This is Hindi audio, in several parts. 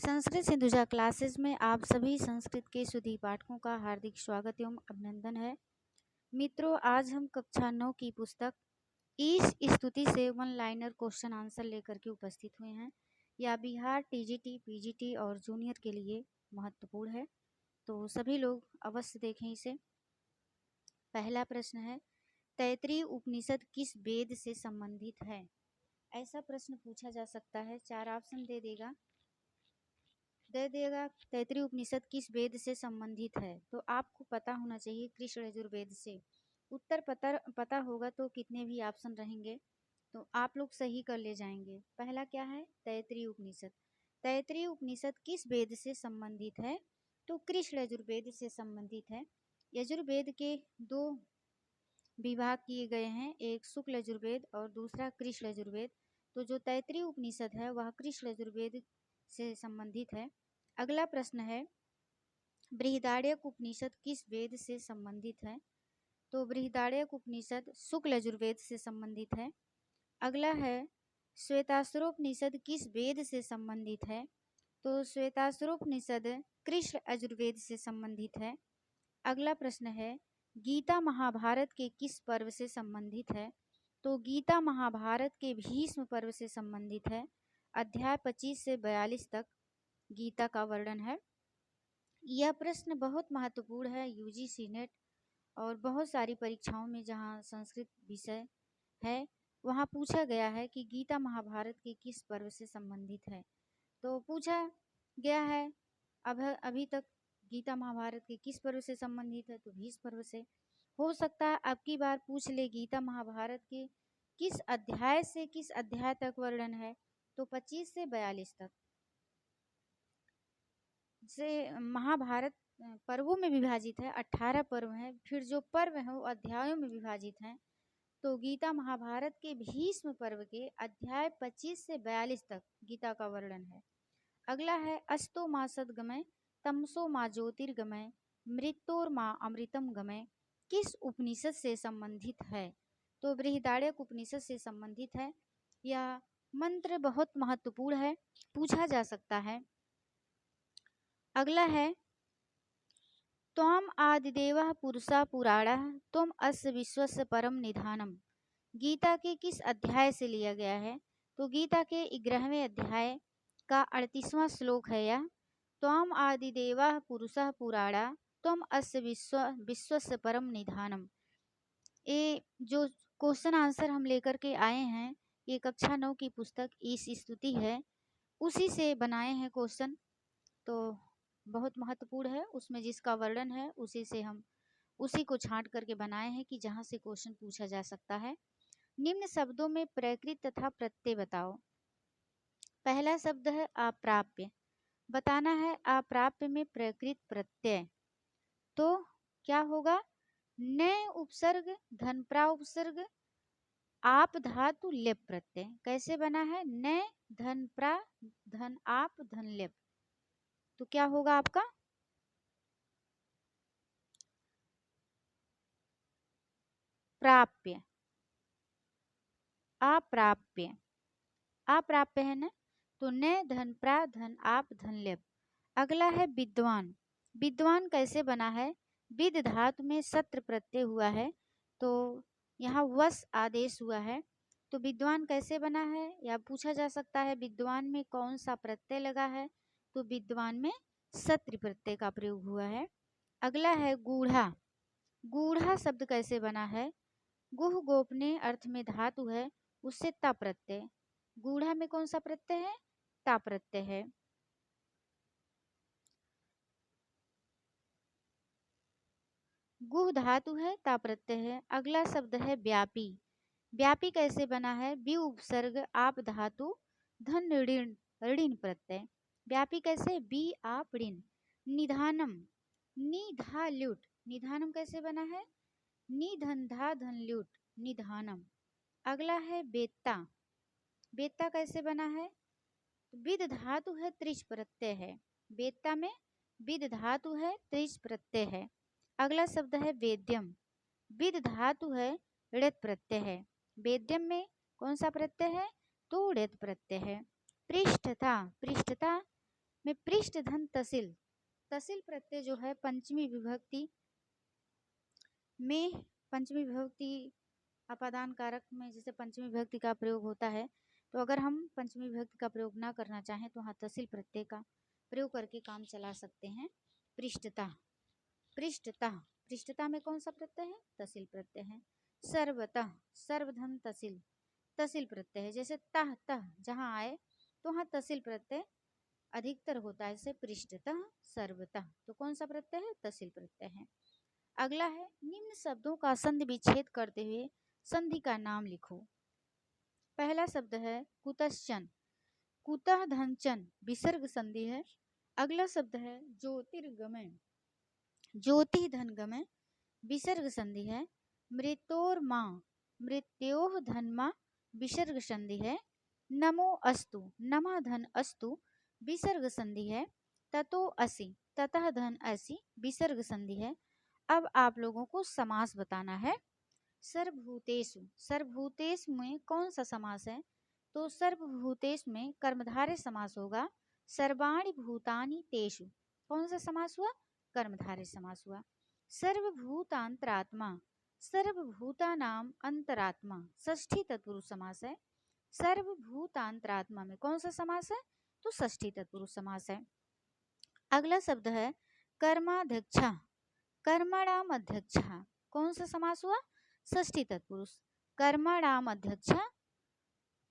संस्कृत सिंधुजा क्लासेस में आप सभी संस्कृत के सुधी पाठकों का हार्दिक स्वागत एवं अभिनंदन है। मित्रों, आज हम कक्षा 9 की पुस्तक ईश स्तुति से वन लाइनर क्वेश्चन आंसर लेकर के उपस्थित हुए हैं। यह बिहार टीजीटी, पीजीटी और जूनियर के लिए महत्वपूर्ण है, तो सभी लोग अवश्य देखें इसे। पहला प्रश्न है, तैत्तिरीय उपनिषद किस वेद से संबंधित है? ऐसा प्रश्न पूछा जा सकता है। 4 ऑप्शन दे देगा तैत्तिरीय उपनिषद किस वेद से संबंधित है, तो आपको पता होना चाहिए कृष्ण यजुर्वेद से। उत्तर पता होगा तो कितने भी ऑप्शन रहेंगे तो आप लोग सही कर ले जाएंगे। पहला क्या है? तैत्तिरीय उपनिषद। तैत्तिरीय उपनिषद किस वेद से संबंधित है? तो कृष्ण यजुर्वेद से संबंधित है। यजुर्वेद के 2 विभाग किए गए हैं, एक शुक्ल यजुर्वेद और दूसरा कृष्ण यजुर्वेद। तो जो तैत्तिरीय उपनिषद है वह कृष्ण यजुर्वेद से संबंधित है। अगला प्रश्न है, बृहदारण्यक उपनिषद किस वेद से संबंधित है? तो बृहदारण्यक उपनिषद शुक्ल यजुर्वेद से संबंधित है। अगला है, श्वेताश्वरोपनिषद किस वेद से संबंधित है? तो श्वेताश्वरोपनिषद कृष्ण यजुर्वेद से संबंधित है। अगला प्रश्न है, गीता महाभारत के किस पर्व से संबंधित है? तो गीता महाभारत के भीष्म पर्व से संबंधित है। अध्याय 25 से 42 तक गीता का वर्णन है। यह प्रश्न बहुत महत्वपूर्ण है यूजीसी नेट और बहुत सारी परीक्षाओं में जहां संस्कृत विषय है वहां पूछा गया है कि गीता महाभारत के किस पर्व से संबंधित है। तो पूछा गया है अभी तक गीता महाभारत के किस पर्व से संबंधित है, तो भीष्म पर्व से। हो सकता है अब की बार पूछ ले गीता महाभारत के किस अध्याय से किस अध्याय तक वर्णन है, तो 25 से 42 तक से महाभारत पर्वों में विभाजित है। 18 पर्व हैं, फिर जो पर्व हैं वो अध्यायों में विभाजित हैं। तो गीता महाभारत के भीष्म पर्व के अध्याय 25 से 42 तक गीता का वर्णन है। अगला है, अस्तो माँ सद्गमय, तमसो माँ ज्योतिर्गमय, मृत्योर माँ अमृतम गमय किस उपनिषद से संबंधित है? तो बृहदारण्यक उपनिषद से संबंधित है। यह मंत्र बहुत महत्वपूर्ण है, पूछा जा सकता है। अगला है, त्वम आदिदेवः पुरुषा पुराणः त्वम अस्य विश्वस्य परम निधानम गीता के किस अध्याय से लिया गया है? तो गीता के 11वें अध्याय का 38वां श्लोक है यह। त्वम आदिदेवः पुरुषः पुराणा त्वम अस्य विश्वस्य परम निधानम। ये जो क्वेश्चन आंसर हम लेकर के आए हैं, ये कक्षा 9 की पुस्तक ईश स्तुति है, उसी से बनाए हैं क्वेश्चन। तो बहुत महत्वपूर्ण है, उसमें जिसका वर्णन है उसी को छांट करके बनाए हैं कि जहां से क्वेश्चन पूछा जा सकता है। निम्न शब्दों में प्रकृत तथा प्रत्यय बताओ। पहला शब्द है अप्राप्य। बताना है अप्राप्य में प्रकृत प्रत्यय, तो क्या होगा? न उपसर्ग धनप्रा उपसर्ग आप धातु लेप प्रत्यय। कैसे बना है? न धनप्रा धन आप धन लेप, तो क्या होगा आपका? प्राप्य। अप्राप्य, अप्राप्य है ना, तो न धन प्रा धन आप धन लेप। अगला है विद्वान। विद्वान कैसे बना है? विद धातु में सत्र प्रत्यय हुआ है, तो यहाँ वस आदेश हुआ है। तो विद्वान कैसे बना है या पूछा जा सकता है, विद्वान में कौन सा प्रत्यय लगा है? तो विद्वान में सत्र प्रत्यय का प्रयोग हुआ है। अगला है गूढ़ा। गूढ़ा शब्द कैसे बना है? गुह गोपने अर्थ में धातु है, उससे ता प्रत्यय। गूढ़ा में कौन सा प्रत्यय है? ता प्रत्यय है। गुह धातु है, ता प्रत्यय है। अगला शब्द है व्यापी। व्यापी कैसे बना है? बी उपसर्ग आप धातु धन ऋण ऋण प्रत्यय। व्यापी कैसे? बी आप ऋण। निधानम, निधा ल्यूट। निधानम कैसे बना है? नि धंधा धन ल्यूट निधानम। अगला है बेत्ता। बेत्ता कैसे बना है? विद धातु है, त्रिश प्रत्यय है। बेत्ता में विद धातु है, त्रिश प्रत्यय है। अगला शब्द है वेद्यम। विद धातु है, ऋत प्रत्यय है। वेद्यम में कौन सा प्रत्यय है? तो ऋत प्रत्यय है। पृष्ठता। पृष्ठता में पृष्ठ धन तसिल, तसिल प्रत्यय जो है पंचमी विभक्ति में, पंचमी विभक्ति अपादान कारक में जैसे पंचमी विभक्ति का प्रयोग होता है, तो अगर हम पंचमी विभक्ति का प्रयोग ना करना चाहें तो हाँ तसिल प्रत्यय का प्रयोग करके काम चला सकते हैं। पृष्ठतः, पृष्ठतः, पृष्ठतः में कौन सा प्रत्यय है? तसिल प्रत्यय है। सर्वतः, सर्वधन तसिल, तसिल प्रत्यय है। जैसे तह तह जहाँ आए तो हाँ तसिल प्रत्यय अधिकतर होता है, जैसे पृष्ठतः, सर्वतः, तो कौन सा प्रत्यय है? तसिल प्रत्यय है। अगला है निम्न शब्दों का संधि विच्छेद करते हुए संधि का नाम लिखो। पहला शब्द है कुतश्चन, कुतः धनचन विसर्ग संधि है। अगला शब्द है ज्योतिर्गमय, ज्योति धनगमय विसर्ग संधि है। मृत्योर्मा, मृत्योः धनमा विसर्ग संधि है। नमो अस्तु, नमः धन अस्तु विसर्ग संधि है। ततो असि, ततः धन असि विसर्ग संधि है। अब आप लोगों को समास बताना है। सर्वभूतेषु, सर्वभूतेषु में कौन सा समास है? तो सर्वभूतेषु में कर्मधारय समास होगा। सर्वाणि भूतानि तेषु, कौन सा समास हुआ? कर्मधारय समास हुआ। सर्वभूतांतरात्मा, सर्वभूतानाम अंतरात्मा षष्ठी तत्पुरुष समास है। सर्वभूतांतरात्मा में कौन सा समास है? तो षष्ठी तत्पुरुष समास है। अगला शब्द है कर्माध्यक्षा, कर्मणाम अध्यक्षा, कौन सा समास हुआ? षष्ठी तत्पुरुष। कर्मणाम अध्यक्षा,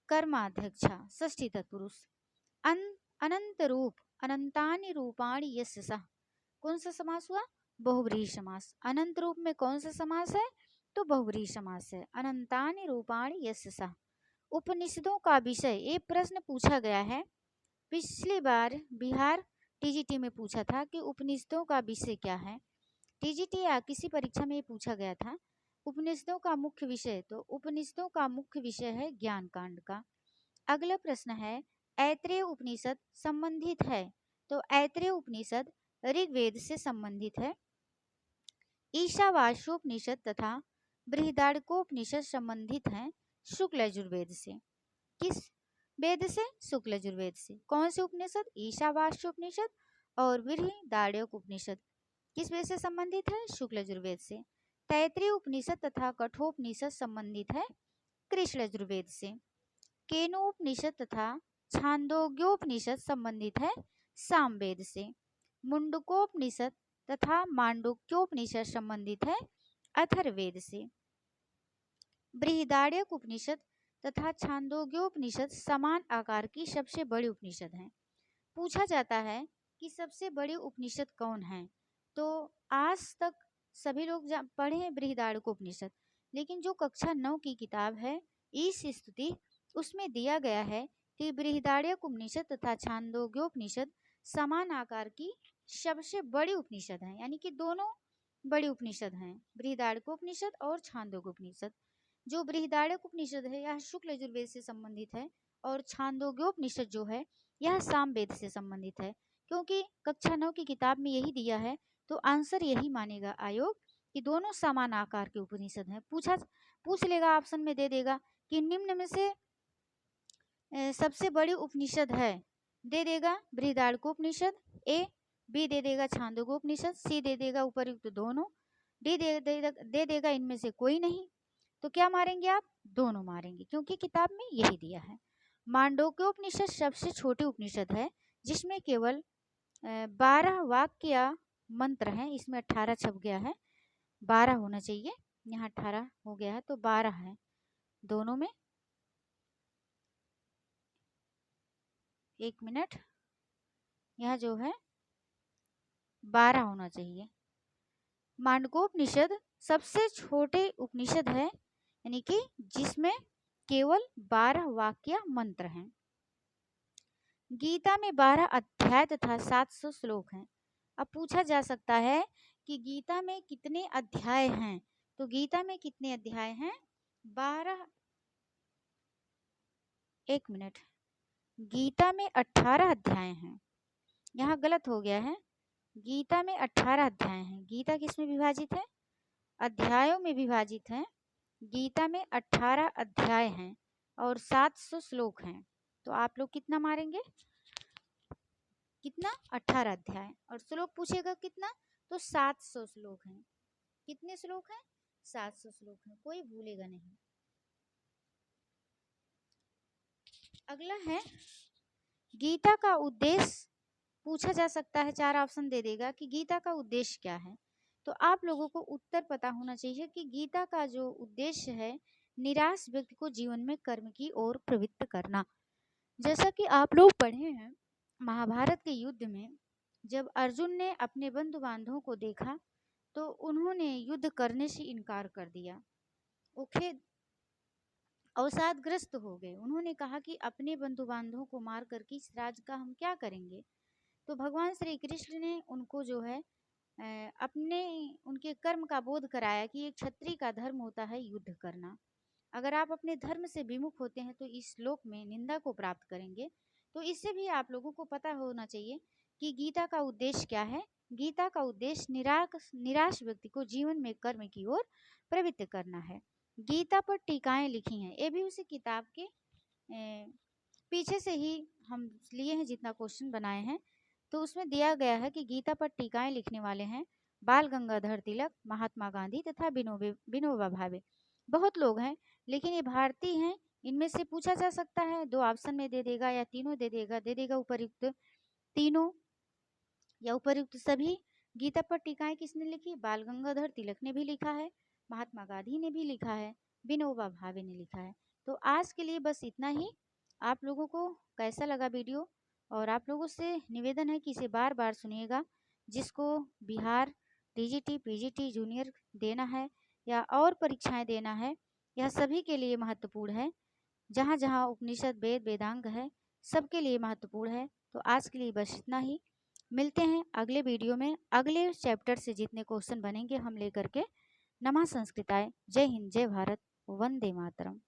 कर्माध्यक्षा षष्ठी तत्पुरुष। अनंत रूप, अनंतानि रूपाणि यस्य सः, कौन सा समास हुआ? बहुव्रीहि समास। अनंत रूप में कौन सा समास है? तो बहुव्रीहि समास है। अनंतानि रूपाणि यस्य सः। उपनिषदों का विषय, एक प्रश्न पूछा गया है, पिछली बार बिहार टीजीटी में पूछा था कि उपनिषदों का विषय क्या है। टीजीटी या किसी परीक्षा में ये पूछा गया था उपनिषदों का मुख्य विषय, तो उपनिषदों का मुख्य विषय है ज्ञान कांड का। अगला प्रश्न है ऐत्रेय उपनिषद संबंधित है, तो ऐत्रेय उपनिषद ऋग्वेद से संबंधित है। ईशावास्योपनिषद तथा बृहदारण्यकोपनिषद संबंधित हैं शुक्ल यजुर्वेद से। किस वेद से? शुक्ल यजुर्वेद से। कौन से उपनिषद? ईशावास्योपनिषद और बृहदारण्यकोपनिषद किस वेद से संबंधित है? शुक्ल यजुर्वेद से। तैत्रीय उपनिषद तथा कठोपनिषद संबंधित है कृष्ण यजुर्वेद से। केनोपनिषद तथा छांदोग्योपनिषद संबंधित है सामवेद से। मुंडकोपनिषद तथा मांडुक्योपनिषद संबंधित है अथर्ववेद से। बृहदारण्यक उपनिषद तथा छांदोग्योपनिषद समान आकार की सबसे बड़ी उपनिषद है। पूछा जाता है कि सबसे बड़ी उपनिषद कौन है, तो आज तक सभी लोग पढ़े हैं बृहदारण्यकोपनिषद, लेकिन जो कक्षा 9 की किताब है ईश स्तुति, उसमें दिया गया है कि बृहदारण्यकोपनिषद तथा छांदोग्योपनिषद समान आकार की सबसे बड़ी उपनिषद है, यानी कि दोनों बड़ी उपनिषद हैं, बृहदारण्यकोपनिषद और छांदोग्योपनिषद। जो बृहदारण्यकोपनिषद है यह शुक्ल यजुर्वेद से संबंधित है और छांदोग्योपनिषद जो है यह सामवेद से संबंधित है। क्योंकि कक्षा 9 की किताब में यही दिया है, तो आंसर यही मानेगा आयोग कि दोनों समान आकार के उपनिषद हैं। पूछ लेगा, ऑप्शन में दे देगा कि निम्न में से सबसे बड़ी उपनिषद है, दे देगा बृहदारण्यकोपनिषद ए, बी दे देगा छांदोग्योपनिषद, सी दे देगा उपर्युक्त दोनों, डी दे देगा इनमें से कोई नहीं। तो क्या मारेंगे आप? दोनों मारेंगे, क्योंकि किताब में यही दिया है। मांडुक्योपनिषद सबसे छोटी उपनिषद है जिसमें केवल 12 वाक्य या मंत्र हैं। इसमें 18 छप गया है, 12 होना चाहिए, यहाँ 18 हो गया है, तो 12 है दोनों में। एक मिनट, यह जो है 12 होना चाहिए। मांडुक्योपनिषद सबसे छोटे उपनिषद है, यानी कि जिसमें केवल 12 वाक्य मंत्र हैं। गीता में 12 अध्याय तथा 700 श्लोक हैं। अब पूछा जा सकता है कि गीता में कितने अध्याय हैं, तो गीता में कितने अध्याय हैं? 12, एक मिनट, गीता में 18 अध्याय हैं, यहाँ गलत हो गया है। गीता में 18 अध्याय हैं। गीता किस में विभाजित है? अध्यायों में विभाजित है। गीता में 18 अध्याय हैं और 700 श्लोक हैं, तो आप लोग कितना मारेंगे? कितना? 18 अध्याय। और श्लोक पूछेगा कितना? तो 700 श्लोक हैं। कितने श्लोक हैं? 700 श्लोक हैं, कोई भूलेगा नहीं। अगला है गीता का उद्देश्य। पूछा जा सकता है, 4 ऑप्शन दे देगा कि गीता का उद्देश्य क्या है। तो आप लोगों को उत्तर पता होना चाहिए कि गीता का जो उद्देश्य है, निराश व्यक्ति को जीवन में कर्म की ओर प्रवृत्त करना। जैसा कि आप लोग पढ़े हैं, महाभारत के युद्ध में जब अर्जुन ने अपने बंधु बांधवों को देखा तो उन्होंने युद्ध करने से इनकार कर दिया। वो खेद अवसादग्रस्त हो गए। उन्होंने कहा कि अपने बंधु बांधवों को मार कर के इस राज का हम क्या करेंगे। तो भगवान श्री कृष्ण ने उनको जो है अपने उनके कर्म का बोध कराया कि एक क्षत्रिय का धर्म होता है युद्ध करना। अगर आप अपने धर्म से विमुख होते हैं तो इस श्लोक में निंदा को प्राप्त करेंगे। तो इससे भी आप लोगों को पता होना चाहिए कि गीता का उद्देश्य क्या है। गीता का उद्देश्य निराश व्यक्ति को जीवन में कर्म की ओर प्रवृत्त करना है। गीता पर टीकाएं लिखी हैं, ये भी उसी किताब के पीछे से ही हम लिए हैं, जितना क्वेश्चन बनाए हैं। तो उसमें दिया गया है कि गीता पर टीकाएं लिखने वाले हैं बाल गंगाधर तिलक, महात्मा गांधी तथा विनोबा भावे। बहुत लोग हैं, लेकिन ये भारतीय हैं। इनमें से पूछा जा सकता है, 2 ऑप्शन में दे देगा या तीनों दे देगा उपर्युक्त तीनों या उपर्युक्त सभी। गीता पर टीकाएं किसने लिखी? बाल गंगाधर तिलक ने भी लिखा है, महात्मा गांधी ने भी लिखा है, विनोबा भावे ने लिखा है। तो आज के लिए बस इतना ही। आप लोगों को कैसा लगा वीडियो? और आप लोगों से निवेदन है कि इसे बार बार सुनिएगा। जिसको बिहार टीजीटी पीजीटी जूनियर देना है या और परीक्षाएं देना है, यह सभी के लिए महत्वपूर्ण है। जहाँ जहाँ उपनिषद वेद वेदांग है, सबके लिए महत्वपूर्ण है। तो आज के लिए बस इतना ही। मिलते हैं अगले वीडियो में, अगले चैप्टर से जितने क्वेश्चन बनेंगे हम लेकर के। नमः संस्कृताय। जय हिंद, जय भारत, वंदे मातरम।